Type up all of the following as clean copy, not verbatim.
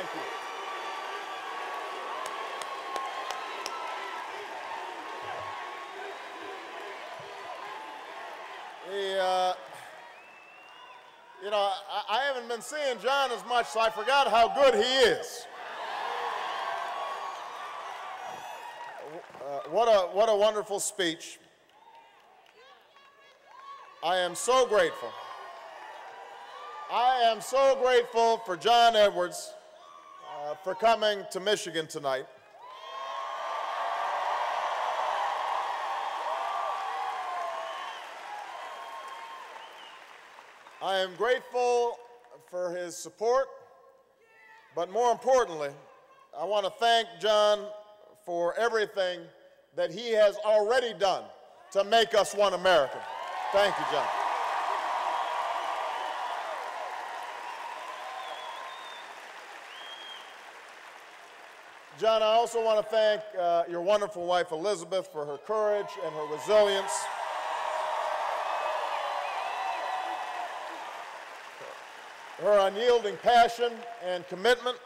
Thank you. I haven't been seeing John as much, so I forgot how good he is. What a wonderful speech. I am so grateful. I am so grateful for John Edwards for coming to Michigan tonight. I am grateful for his support, but more importantly, I want to thank John for everything that he has already done to make us one American. Thank you, John. John, I also want to thank your wonderful wife, Elizabeth, for her courage and her resilience. Her unyielding passion and commitment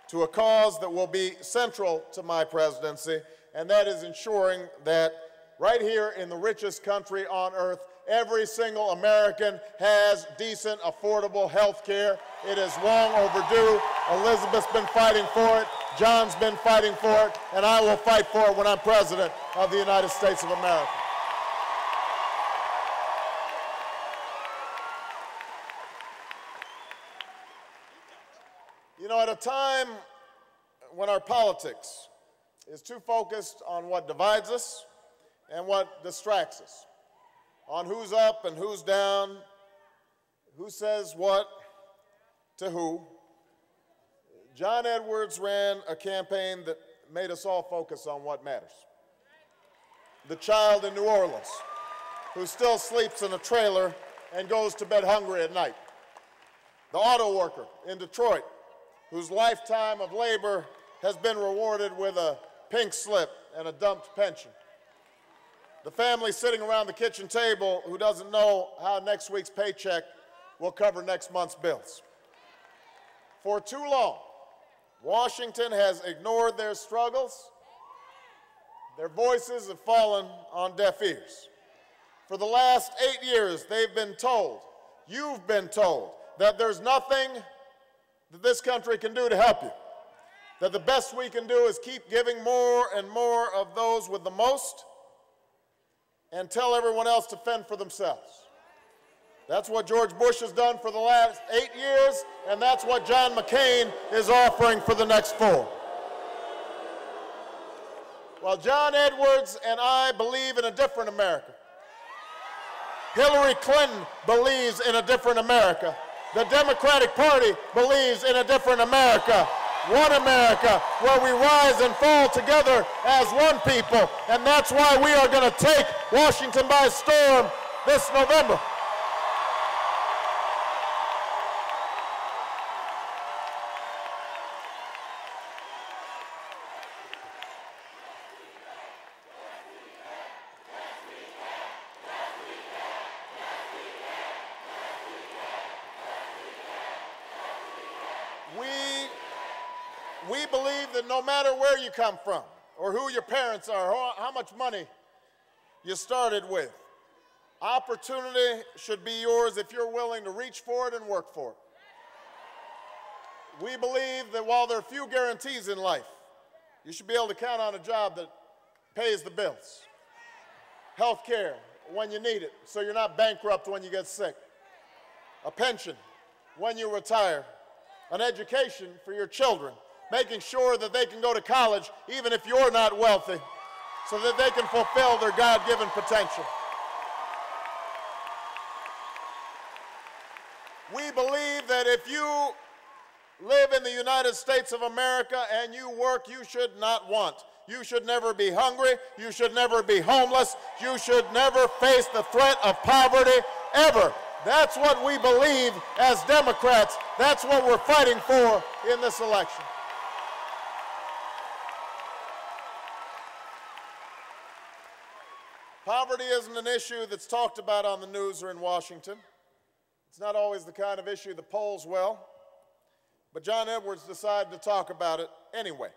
to a cause that will be central to my presidency, and that is ensuring that right here in the richest country on earth, every single American has decent, affordable health care. It is long overdue. Elizabeth's been fighting for it. John's been fighting for it, and I will fight for it when I'm president of the United States of America. You know, at a time when our politics is too focused on what divides us and what distracts us, on who's up and who's down, who says what to who, John Edwards ran a campaign that made us all focus on what matters. The child in New Orleans who still sleeps in a trailer and goes to bed hungry at night. The auto worker in Detroit whose lifetime of labor has been rewarded with a pink slip and a dumped pension. The family sitting around the kitchen table who doesn't know how next week's paycheck will cover next month's bills. For too long, Washington has ignored their struggles. Their voices have fallen on deaf ears. For the last 8 years, they've been told, you've been told, that there's nothing that this country can do to help you. That the best we can do is keep giving more and more of those with the most and tell everyone else to fend for themselves. That's what George Bush has done for the last 8 years, and that's what John McCain is offering for the next 4. Well, John Edwards and I believe in a different America. Hillary Clinton believes in a different America. The Democratic Party believes in a different America. One America where we rise and fall together as one people. And that's why we are going to take Washington by storm this November. We believe that no matter where you come from, or who your parents are, or how much money you started with, opportunity should be yours if you're willing to reach for it and work for it. We believe that while there are few guarantees in life, you should be able to count on a job that pays the bills. Health care when you need it, so you're not bankrupt when you get sick. A pension when you retire. An education for your children, making sure that they can go to college even if you're not wealthy, so that they can fulfill their God-given potential. We believe that if you live in the United States of America and you work, you should not want. You should never be hungry. You should never be homeless. You should never face the threat of poverty, ever. That's what we believe as Democrats. That's what we're fighting for in this election. Poverty isn't an issue that's talked about on the news or in Washington. It's not always the kind of issue that polls well. But John Edwards decided to talk about it anyway.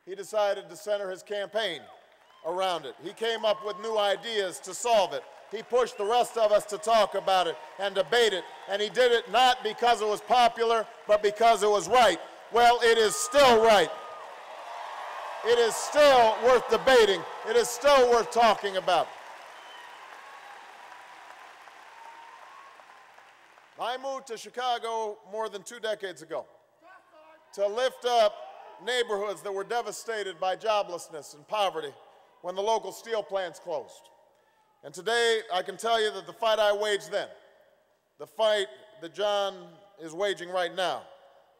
He decided to center his campaign around it. He came up with new ideas to solve it. He pushed the rest of us to talk about it and debate it, and he did it not because it was popular, but because it was right. Well, it is still right. It is still worth debating. It is still worth talking about. I moved to Chicago more than 2 decades ago to lift up neighborhoods that were devastated by joblessness and poverty when the local steel plants closed. And today, I can tell you that the fight I waged then, the fight that John is waging right now,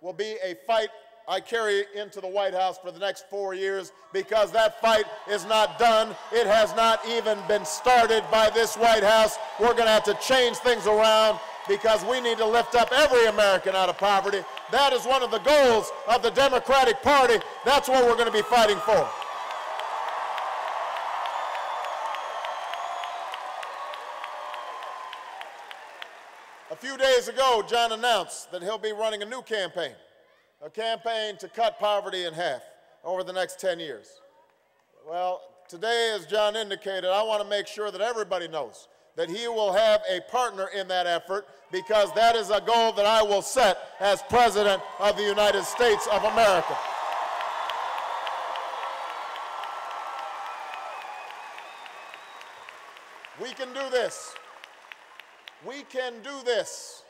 will be a fight I carry into the White House for the next 4 years, because that fight is not done. It has not even been started by this White House. We're going to have to change things around because we need to lift up every American out of poverty. That is one of the goals of the Democratic Party. That's what we're going to be fighting for. A few days ago, John announced that he'll be running a new campaign, a campaign to cut poverty in half over the next 10 years. Well, today, as John indicated, I want to make sure that everybody knows that he will have a partner in that effort, because that is a goal that I will set as President of the United States of America. We can do this. We can do this.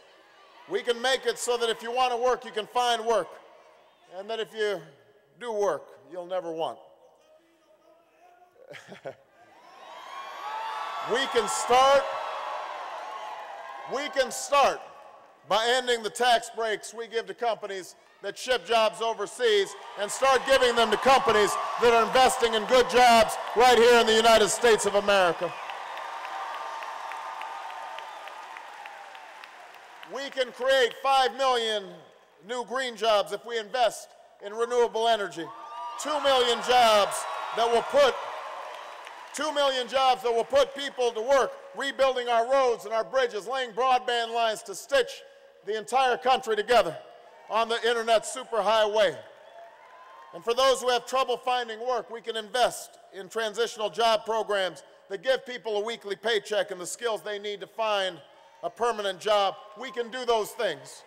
We can make it so that if you want to work, you can find work, and that if you do work, you'll never want. We can start by ending the tax breaks we give to companies that ship jobs overseas, and start giving them to companies that are investing in good jobs right here in the United States of America. We can create 5 million new green jobs if we invest in renewable energy. 2 million jobs that will put people to work, rebuilding our roads and our bridges, laying broadband lines to stitch the entire country together on the internet superhighway. And for those who have trouble finding work, we can invest in transitional job programs that give people a weekly paycheck and the skills they need to find a permanent job. We can do those things.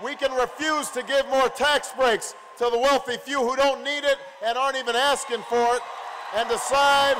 We can refuse to give more tax breaks to the wealthy few who don't need it and aren't even asking for it, and decide